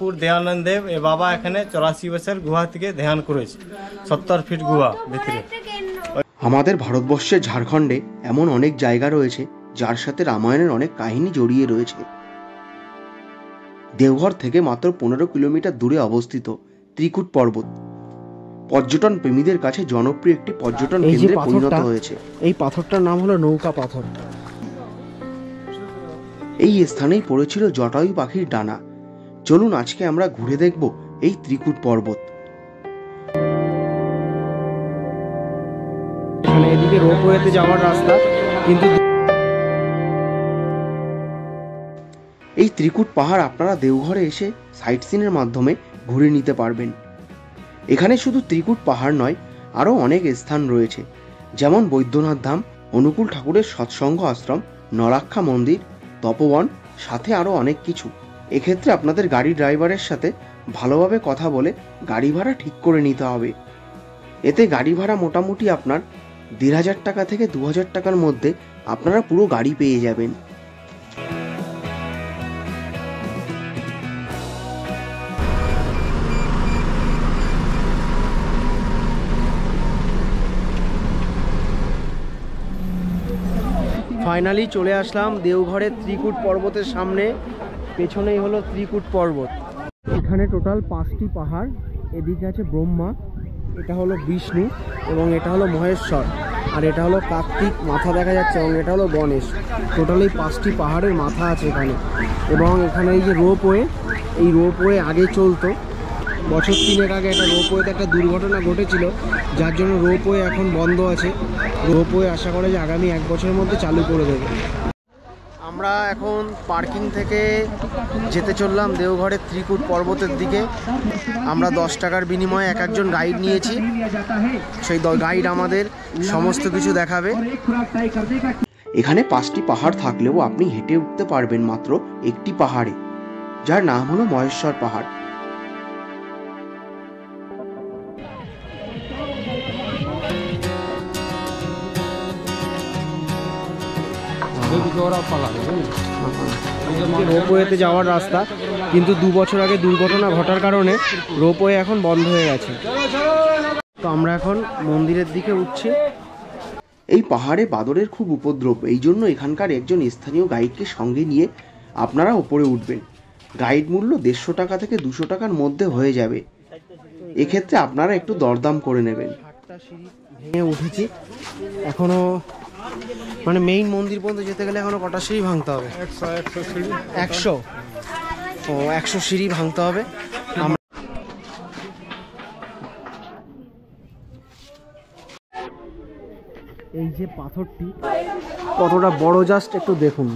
ঠাকুর দয়ানন্দ দেব এ বাবা এখানে 84 বছর গুহা থেকে ধ্যান করেছে, 70 ফিট গুহা ভিতরে। আমাদের ভারতবর্ষের ঝাড়খণ্ডে এমন অনেক জায়গা রয়েছে যার সাথে রামায়ণের অনেক কাহিনী জড়িয়ে রয়েছে। দেওঘর থেকে মাত্র 15 কিলোমিটার দূরে অবস্থিত ত্রিকুট পর্বত পর্যটন প্রেমীদের কাছে জনপ্রিয় একটি পর্যটন কেন্দ্রে পরিণত হয়েছে। এই পাথরটার নাম হলো নৌকা পাথর। এই স্থানেই পড়েছিল জটায়ু পাখির ডানা। চলুন আজকে আমরা ঘুরে দেখব এই ত্রিকুট পর্বত। এখানে এদিকে রোপওয়েতে যাওয়ার রাস্তা, কিন্তু এই ত্রিকুট পাহাড় আপনারা দেওঘরে এসে সাইট সিনের মাধ্যমে ঘুরে নিতে পারবেন। এখানে শুধু ত্রিকুট পাহাড় নয়, আরও অনেক স্থান রয়েছে, যেমন বৈদ্যনাথ ধাম, অনুকূল ঠাকুরের সৎসঙ্গ আশ্রম, নরাক্ষা মন্দির, তপবন, সাথে আরও অনেক কিছু। এক্ষেত্রে আপনাদের গাড়ি ড্রাইভারের সাথে ভালোভাবে কথা বলে গাড়ি ভাড়া ঠিক করে নিতে হবে। এতে গাড়ি ভাড়া মোটামুটি আপনার 1500 টাকা থেকে 2000 টাকার মধ্যে আপনারা পুরো গাড়ি পেয়ে যাবেন। ফাইনালি চলে আসলাম দেওঘরের ত্রিকুট পর্বতের সামনে। পেছনেই হলো ত্রিকুট পর্বত। এখানে টোটাল 5টি পাহাড়। এদিকে আছে ব্রহ্মা, এটা হলো বিষ্ণু, এবং এটা হলো মহেশ্বর, আর এটা হলো কার্তিক মাথা দেখা যাচ্ছে, এবং এটা হলো গণেশ। টোটাল এই 5টি পাহাড়ের মাথা আছে এখানে। এবং এখানে এই যে রোপওয়ে, এই রোপওয়ে আগে চলতো। বছর 3 আগে একটা রোপওয়েতে একটা দুর্ঘটনা ঘটেছিল, যার জন্য রোপওয়ে এখন বন্ধ আছে। রোপওয়ে আশা করে যে আগামী 1 বছরের মধ্যে চালু করে দেবে। আমরা এখন পার্কিং থেকে যেতে চললাম দেওঘরের ত্রিকুট পর্বতের দিকে। আমরা 10 টাকার বিনিময়ে একজন গাইড নিয়েছি। সেই গাইড আমাদের সমস্ত কিছু দেখাবে। এখানে 5টি পাহাড় থাকলেও আপনি হেঁটে উঠতে পারবেন মাত্র একটি পাহাড়ে, যার নাম হলো মহেশ্বর পাহাড়। রোপওয়েতে যাওয়ার রাস্তা, কিন্তু 2 বছর আগে দুর্ঘটনা ঘটার কারণে রোপওয়ে এখন বন্ধ হয়ে গেছে। তো আমরা এখন মন্দিরের দিকে উঠছি। এই পাহাড়ে বাদরের খুব উপদ্রব, এই জন্য এখানকার একজন স্থানীয় গাইডকে সঙ্গে নিয়ে আপনারা উপরে উঠবেন। গাইড মূল্য 150 টাকা থেকে 200 টাকার মধ্যে হয়ে যাবে। এক্ষেত্রে আপনারা একটু দরদাম করে নেবেন। ভেঙে উঠেছি এখনো, মানে মেইন মন্দির পর্যন্ত যেতে গেলে এখনো কটা সিঁড়ি ভাঙতে হবে? 100 সিঁড়ি ভাঙতে হবে। এই যে পাথরটি কতটা বড়, জাস্ট একটু দেখুন।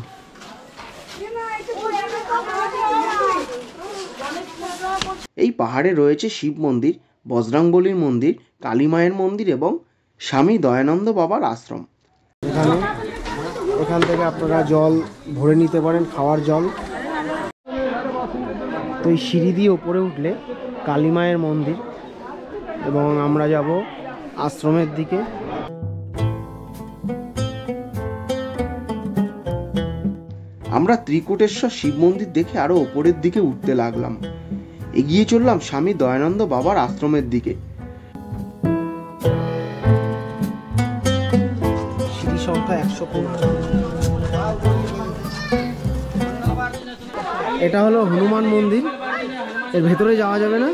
এই পাহাড়ে রয়েছে শিব মন্দির, বজরংবলীর মন্দির, কালী মায়ের মন্দির এবং স্বামী দয়ানন্দ বাবার আশ্রম। এখান থেকে আপনারা জল ভরে নিতে পারেন, খাওয়ার জল। তো এই সিঁড়ি দিয়ে উপরে উঠলে কালী মায়ের মন্দির, এবং আমরা যাব আশ্রমের দিকে। আমরা ত্রিকুটেশ্বর শিব মন্দির দেখে আরো উপরের দিকে উঠতে লাগলাম। এগিয়ে চললাম স্বামী দয়ানন্দ বাবার আশ্রমের দিকে। সিঁড়ি সংখ্যা 115। এটা হলো হনুমান মন্দির। এর ভেতরে যাওয়া যাবে না?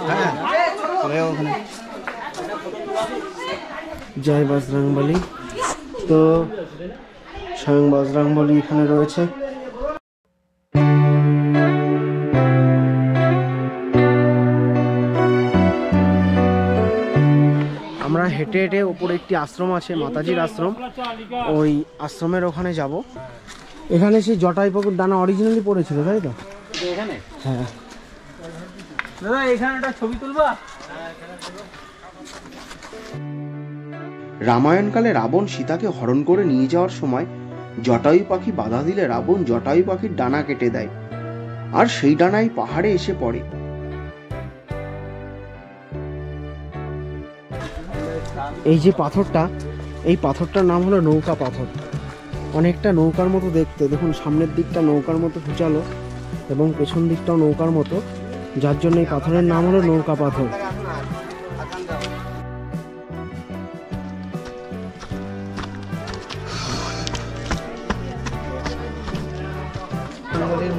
হ্যাঁ, জয় বজরংবলী। তো স্বয়ং বজরংবলী এখানে রয়েছে। আমরা হেঁটে হেঁটে ওপরে একটি আশ্রম আছে, মাতাজির আশ্রম, ওই আশ্রমের ওখানে যাব। এখানে সেই জটাই পাখির ডানা অরিজিনালি পড়েছিল, তাই তো? হ্যাঁ দাদা, এখানে একটা ছবি তুলবা? রামায়ণকালে রাবণ সীতাকে হরণ করে নিয়ে যাওয়ার সময় জটায়ু পাখি বাধা দিলে রাবণ জটায়ু পাখির ডানা কেটে দেয়, আর সেই ডানাই পাহাড়ে এসে পড়ে। এই যে পাথরটা, এই পাথরটার নাম হলো নৌকা পাথর। অনেকটা নৌকার মতো দেখতে। দেখুন, সামনের দিকটা নৌকার মতো ঘুচালো এবং পেছন দিকটাও নৌকার মতো। যার জন্য এই পাথরের নাম হলো নৌকা পাথর।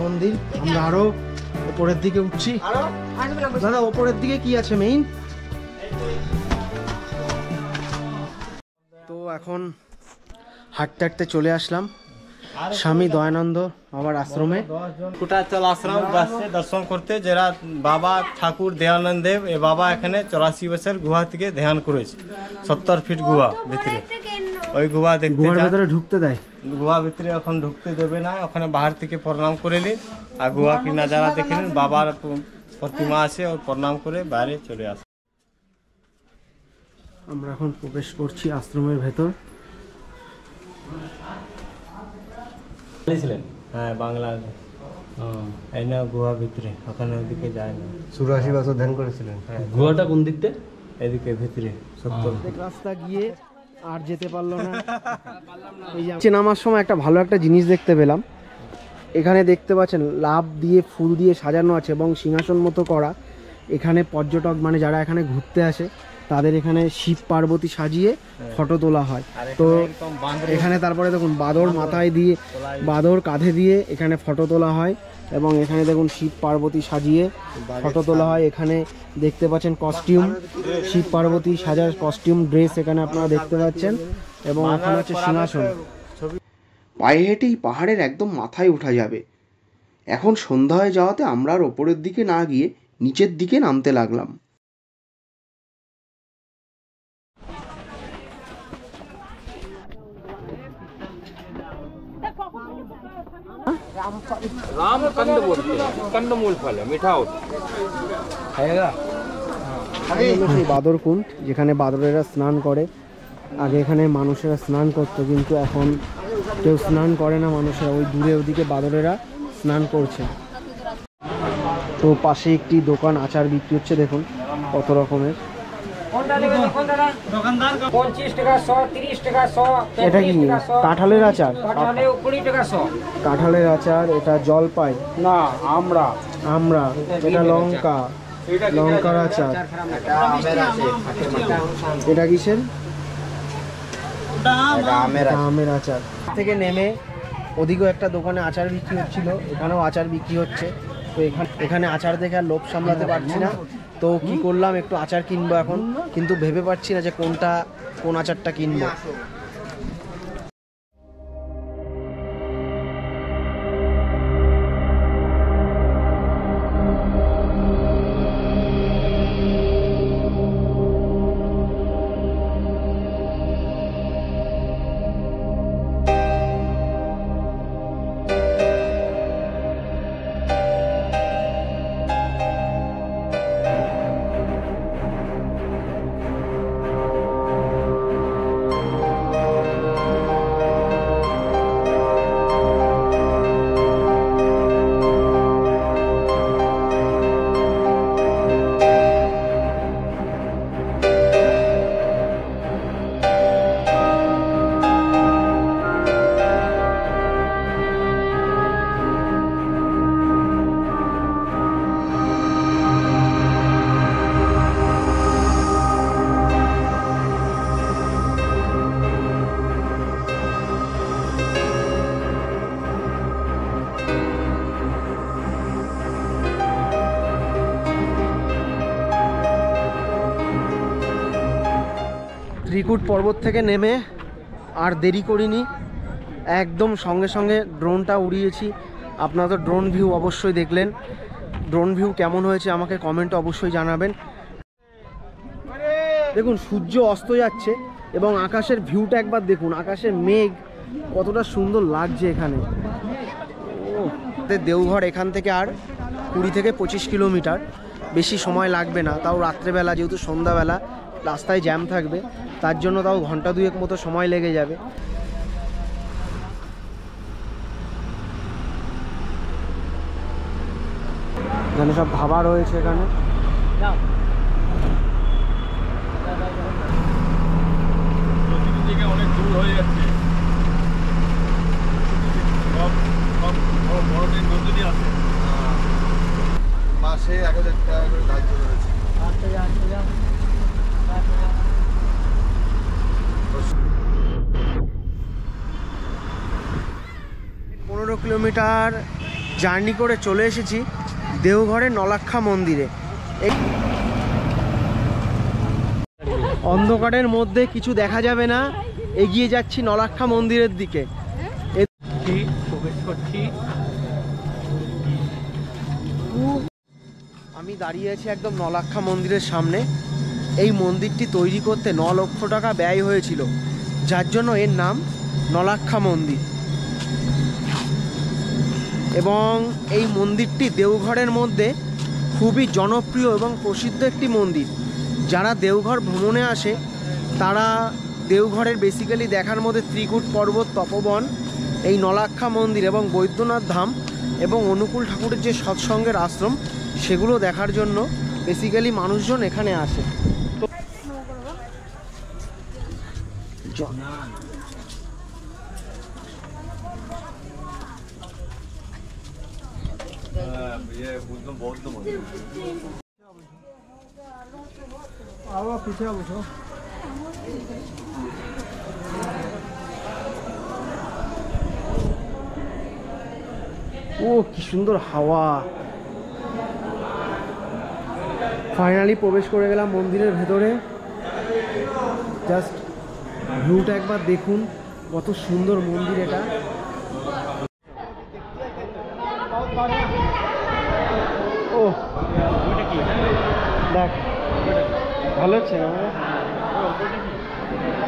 মন্দির, আমরা আরো উপরের দিকে উঠছি। দাদা উপরের দিকে কি আছে মেইন? তো এখন হাঁটতে হাঁটতে চলে আসলাম স্বামী দয়ানন্দ বাবার আশ্রমে। কুটাচল আশ্রম যাচ্ছে দর্শন করতে, যারা বাবা ঠাকুর দয়ানন্দ দেব এ বাবা এখানে 84 বছর গুহা থেকে ধ্যান করেছে। 70 ফিট গুহা ভিতরে, ওই গুহা দেখতে গুহার যান। ভেতরে ঢুকতে দেয়? গুহা ভিতরে এখন ঢুকতে দেবে না, ওখানে বাহার থেকে প্রণাম করে নিন আর গুহা কি নাজারা দেখে নিন। বাবার প্রতিমা আছে, ওই প্রণাম করে বাইরে চলে আসে। আমরা এখন প্রবেশ করছি আশ্রমের ভেতর। হ্যাঁ বাংলা, এই না গুহা ভিতরে, ওখানে ওদিকে যায় না। 84 বছর ধ্যান করেছিলেন। হ্যাঁ, গুহাটা কোন দিকতে? এদিকে ভিতরে 70। এক রাস্তা গিয়ে আর যেতে পারলো না। এই যে নামার সময় একটা ভালো একটা জিনিস দেখতে পেলাম। এখানে দেখতে পাচ্ছেন লাভ দিয়ে ফুল দিয়ে সাজানো আছে এবং সিংহাসন মতো করা। এখানে পর্যটক মানে যারা এখানে ঘুরতে আসে তাদের এখানে শিব পার্বতী সাজিয়ে ফটো তোলা হয়। তো এখানে তারপরে দেখুন বাঁদর মাথায় দিয়ে, বাঁদর কাঁধে দিয়ে এখানে ফটো তোলা হয় এবং এখানে দেখুন শিব পার্বতী সাজিয়ে ফটো তোলা হয়। এখানে দেখতে পাচ্ছেন কস্টিউম, শিব পার্বতী সাজার কস্টিউম ড্রেস এখানে আপনারা দেখতে পাচ্ছেন এবং এখানে হচ্ছে সিংহাসন। পায়ে হেঁটেই পাহাড়ের একদম মাথায় ওঠা যাবে। এখন সন্ধ্যা হয়ে যাওয়াতে আমরা আর ওপরের দিকে না গিয়ে নিচের দিকে নামতে লাগলাম। रामकंद बोलते हैं, कंदमूल फल है, मीठा होता है। সেই বাদরকুণ্ড যেখানে বাদরেরা স্নান করে। আগে এখানে মানুষেরা স্নান করতো, কিন্তু এখন কেউ স্নান করে না মানুষেরা, ওই দূরে ওদিকে বাদরেরা স্নান করছে। তো পাশে একটি দোকান আচার বিক্রি হচ্ছে, দেখুন কত রকমের। এটা কি কাঁঠালের আচার? কাঁঠালের আচার। এটা জলপাই না আমরা আমরা, এটা লঙ্কা, লঙ্কার আচার। এটা কিসের? আমের আচার। থেকে নেমে ওদিকেও একটা দোকানে আচার বিক্রি হচ্ছিল, এখানেও আচার বিক্রি হচ্ছে। তো এখানে আচার দেখে আর লোভ সামলাতে পারছি না, তো কি করলাম একটু আচার কিনবো এখন, কিন্তু ভেবে পাচ্ছি না যে কোন আচারটা কিনবো। ত্রিকুট পর্বত থেকে নেমে আর দেরি করিনি, একদম সঙ্গে সঙ্গে ড্রোনটা উড়িয়েছি। আপনারা তো ড্রোন ভিউ অবশ্যই দেখলেন, ড্রোন ভিউ কেমন হয়েছে আমাকে কমেন্টে অবশ্যই জানাবেন। দেখুন সূর্য অস্ত যাচ্ছে এবং আকাশের ভিউটা একবার দেখুন, আকাশের মেঘ কতটা সুন্দর লাগছে এখানে। দেওঘর এখান থেকে আর 20 থেকে 25 কিলোমিটার, বেশি সময় লাগবে না। তাও রাত্রেবেলা যেহেতু সন্ধ্যাবেলা রাস্তায় জ্যাম থাকবে, তার জন্য তাও ঘন্টা দুয়েক মতো সময় লেগে যাবে। এখানে সব ধাবা রয়েছে এখানে। অনেক দূর হয়ে যাচ্ছে, মাসে 1000 টাকা করে ধার্য করেছে। 15 কিলোমিটার জার্নি করে চলে এসেছি দেওঘরের নলাক্ষা মন্দিরে। এই অন্ধকারের মধ্যে কিছু দেখা যাবে না, এগিয়ে যাচ্ছি নলাক্ষা মন্দিরের দিকে। আমি দাঁড়িয়ে আছি একদম নলাক্ষা মন্দিরের সামনে। এই মন্দিরটি তৈরি করতে 9 লক্ষ টাকা ব্যয় হয়েছিল, যার জন্য এর নাম নলাক্ষা মন্দির। এবং এই মন্দিরটি দেওঘরের মধ্যে খুবই জনপ্রিয় এবং প্রসিদ্ধ একটি মন্দির। যারা দেওঘর ভ্রমণে আসে তারা দেওঘরের বেসিক্যালি দেখার মধ্যে ত্রিকুট পর্বত, তপবন, এই নলাক্ষা মন্দির এবং বৈদ্যনাথ ধাম এবং অনুকূল ঠাকুরের যে সৎসঙ্গের আশ্রম, সেগুলো দেখার জন্য বেসিক্যালি মানুষজন এখানে আসে। ও কি সুন্দর হাওয়া। ফাইনালি প্রবেশ করে গেলাম মন্দিরের ভেতরে। জাস্ট ভিউটা একবার দেখুন, কত সুন্দর মন্দির এটা। ও দেখ, ভালো হচ্ছে না?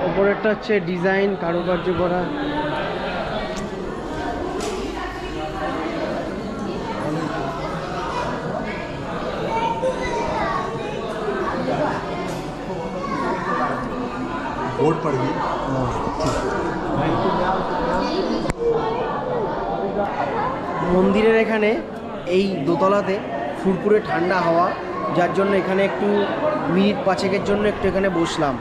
ওপরেরটা হচ্ছে ডিজাইন, কারুকার্য করা। बोर्ड पड़ गई। মন্দিরের এখানে এই দোতলাতে ফুরফুরে ঠান্ডা হাওয়া, যার জন্য এখানে একটু মিনিট 5 জন্য একটু এখানে বসলাম।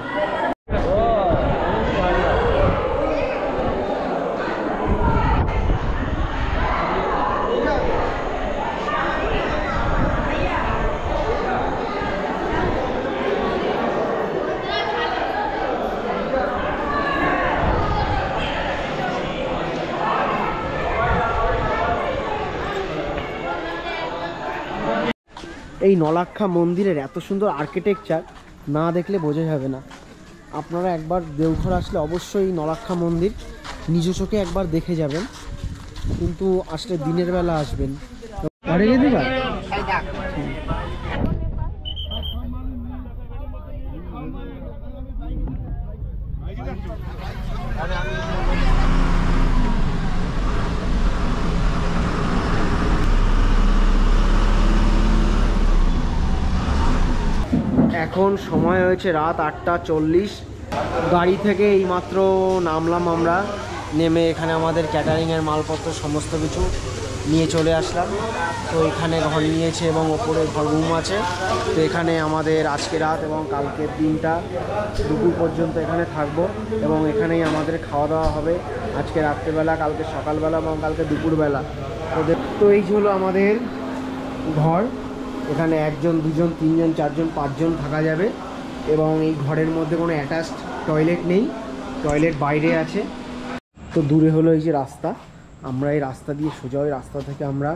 এই নলাক্ষা মন্দিরের এত সুন্দর আর্কিটেকচার না দেখলে বোঝা যাবে না। আপনারা একবার দেওঘর আসলে অবশ্যই এই নলাক্ষা মন্দির নিজ চোখে একবার দেখে যাবেন, কিন্তু আসলে দিনের বেলা আসবেন। এখন সময় হয়েছে রাত 8:40। গাড়ি থেকে এইমাত্র নামলাম আমরা। নেমে এখানে আমাদের ক্যাটারিংয়ের মালপত্র সমস্ত কিছু নিয়ে চলে আসলাম। তো এখানে ঘর নিয়েছে এবং ওপরে ঘর রুম আছে। তো এখানে আমাদের আজকে রাত এবং কালকের দিনটা দুপুর পর্যন্ত এখানে থাকবো এবং এখানেই আমাদের খাওয়া দাওয়া হবে আজকে রাত্রেবেলা, কালকে সকালবেলা এবং কালকে দুপুরবেলা। তো এই হলো আমাদের ঘর। এখানে 1 জন 2 জন 3 জন 4 জন 5 জন থাকা যাবে এবং এই ঘরের মধ্যে কোনো অ্যাটাচড টয়লেট নেই, টয়লেট বাইরে আছে। তো দূরে হলো এই যে রাস্তা, আমরা এই রাস্তা দিয়ে সোজা ওই রাস্তা থেকে আমরা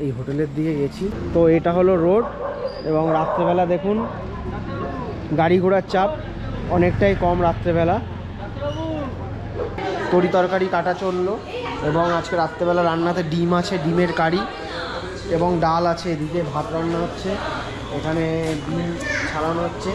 এই হোটেলের দিকে গেছি। তো এটা হলো রোড এবং রাত্রেবেলা দেখুন গাড়ি ঘোড়ার চাপ অনেকটাই কম রাত্রেবেলা। তরি তরকারি কাটা চললো এবং আজকে রাত্রেবেলা রান্নাতে ডিম আছে, ডিমের কারি এবং ডাল আছে। এদিকে ভাত রান্না হচ্ছে, এখানে ডিম ছাড়ানো হচ্ছে।